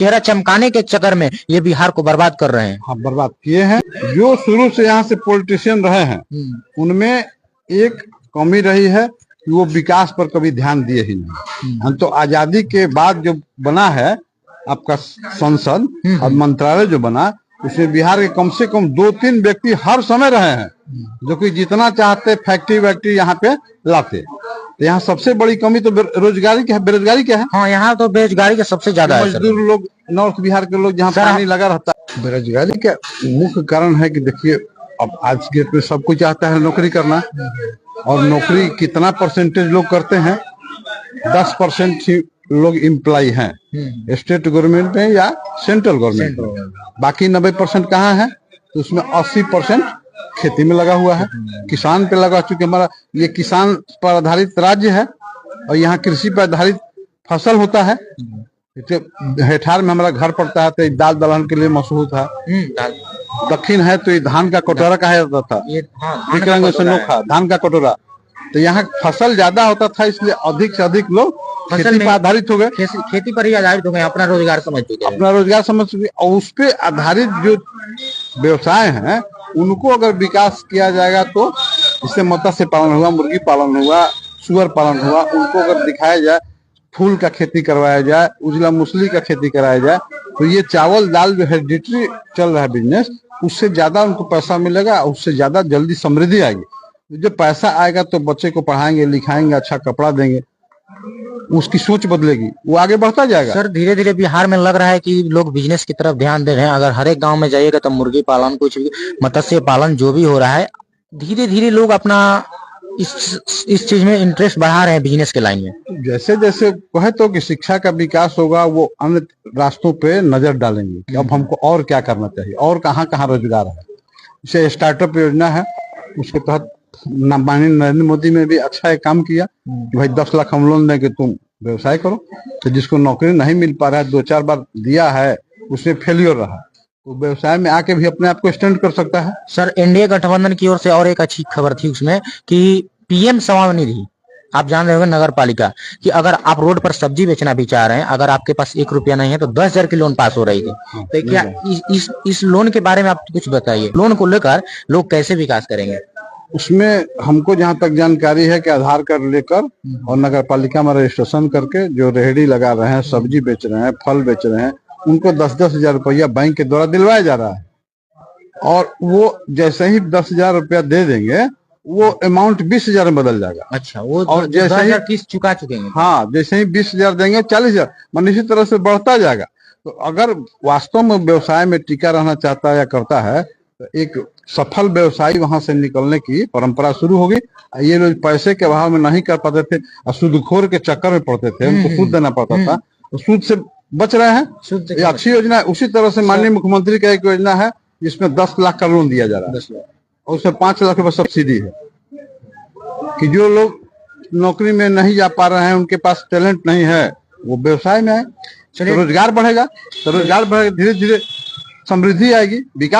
चेहरा चमकाने के चक्कर में ये बिहार को बर्बाद कर रहे हैं। हाँ, बर्बाद किए हैं। जो शुरू से यहाँ से पॉलिटिशियन रहे हैं उनमें एक कमी रही है कि वो विकास पर कभी ध्यान दिए ही नहीं। हम तो आजादी के बाद जो बना है आपका संसद और मंत्रालय जो बना, उसमें बिहार के कम से कम 2-3 व्यक्ति हर समय रहे हैं जो कि जितना चाहते फैक्ट्री वैक्ट्री यहाँ पे लाते। तो यहाँ सबसे बड़ी कमी तो रोजगारी की है। बेरोजगारी क्या है? हाँ, यहाँ तो बेरोजगारी का सबसे ज्यादा है। मजदूर लोग, नॉर्थ बिहार के लोग जहाँ पानी लगा रहता है। बेरोजगारी का मुख्य कारण है कि देखिए, अब आज के डेट में सब कुछ चाहता है नौकरी करना, और नौकरी कितना परसेंटेज लोग करते हैं? 10% ही लोग एम्प्लॉय हैं स्टेट गवर्नमेंट में या सेंट्रल गवर्नमेंट में। बाकी 90% कहाँ है? तो उसमें 80% खेती में लगा हुआ है, किसान पे लगा। चूंकि हमारा ये किसान पर आधारित राज्य है और यहाँ कृषि पर आधारित फसल होता है। हेठार में हमारा घर पड़ता है तो दाल दलहन के लिए मशहूर था। दक्षिण है तो ये धान का कटोरा कहा जाता था, धान का कटोरा। तो यहाँ फसल ज्यादा होता था, इसलिए अधिक से अधिक लोग खेती पर आधारित हो गए, खेती पर ही आधारित हो गए, अपना रोजगार समझ चुके, और उस पे आधारित जो व्यवसाय हैं उनको अगर विकास किया जाएगा तो इससे मत्स्य पालन हुआ, मुर्गी पालन हुआ, सुअर पालन हुआ, उनको अगर दिखाया जाए, फूल का खेती करवाया जाए, उजला मूसली का खेती कराया जाए, तो ये चावल दाल जो हेरिडिटरी चल रहा है बिजनेस, उससे ज्यादा उनको पैसा मिलेगा, उससे ज्यादा जल्दी समृद्धि आएगी। जब पैसा आएगा तो बच्चे को पढ़ाएंगे लिखाएंगे, अच्छा कपड़ा देंगे, उसकी सोच बदलेगी, वो आगे बढ़ता जाएगा। सर, धीरे धीरे बिहार में लग रहा है कि लोग बिजनेस की तरफ ध्यान दे रहे हैं। अगर हर एक गांव में जाइएगा तो मुर्गी पालन, कुछ भी मत्स्य पालन जो भी हो रहा है, धीरे धीरे लोग अपना इस चीज में इंटरेस्ट बढ़ा रहे हैं बिजनेस के लाइन में। जैसे जैसे कहे तो कि शिक्षा का विकास होगा, वो अन्य रास्तों पे नजर डालेंगे कि अब हमको और क्या करना चाहिए और कहाँ कहाँ रोजगार है। जैसे स्टार्टअप योजना है, उसके तहत माननीय नरेंद्र मोदी ने भी अच्छा एक काम किया कि भाई 10 लाख हम लोन देंगे, तुम व्यवसाय करो। तो जिसको नौकरी नहीं मिल पा रहा है, 2-4 बार दिया है, उसमें फेलियर रहा, तो व्यवसाय में आके भी अपने आप को स्टैंड कर सकता है। सर, एनडीए गठबंधन की ओर से और एक अच्छी खबर थी उसमें कि पीएम स्वनिधि, आप जान रहे होंगे, नगर पालिका कि अगर आप रोड पर सब्जी बेचना भी चाह रहे हैं, अगर आपके पास 1 रुपया नहीं है तो 10,000 की लोन पास हो रही थी। तो क्या इस लोन के बारे में आप कुछ बताइए, लोन को लेकर लोग कैसे विकास करेंगे? उसमें हमको जहाँ तक जानकारी है कि आधार कार्ड लेकर और नगर पालिका में रजिस्ट्रेशन करके जो रेहड़ी लगा रहे हैं, सब्जी बेच रहे हैं, फल बेच रहे हैं, उनको 10-10 हजार रुपया बैंक के द्वारा दिलवाया जा रहा है। और वो जैसे ही 10,000 रुपया दे देंगे, वो अमाउंट 20,000 में बदल जाएगा। अच्छा, वो और जैसे ही किस्त चुका चुके हैं। हाँ, जैसे ही 20,000 देंगे 40,000, मान इसी तरह से बढ़ता जाएगा। तो अगर वास्तव में व्यवसाय में टिका रहना चाहता है या करता है, तो एक सफल व्यवसायी वहां से निकलने की परंपरा शुरू होगी। ये लोग पैसे के अभाव में नहीं कर पाते थे और सूदखोर के चक्कर में पड़ते थे, उनको सूद देना पड़ता था, तो सूद से बच रहे हैं। ये अच्छी योजना है। उसी तरह से माननीय मुख्यमंत्री का एक योजना है जिसमें 10 लाख का लोन दिया जा रहा है और उसमें 5 लाख रुपए सब्सिडी है कि जो लोग नौकरी में नहीं जा पा रहे हैं, उनके पास टैलेंट नहीं है, वो व्यवसाय में है, तो रोजगार बढ़ेगा, धीरे धीरे समृद्धि आएगी, विकास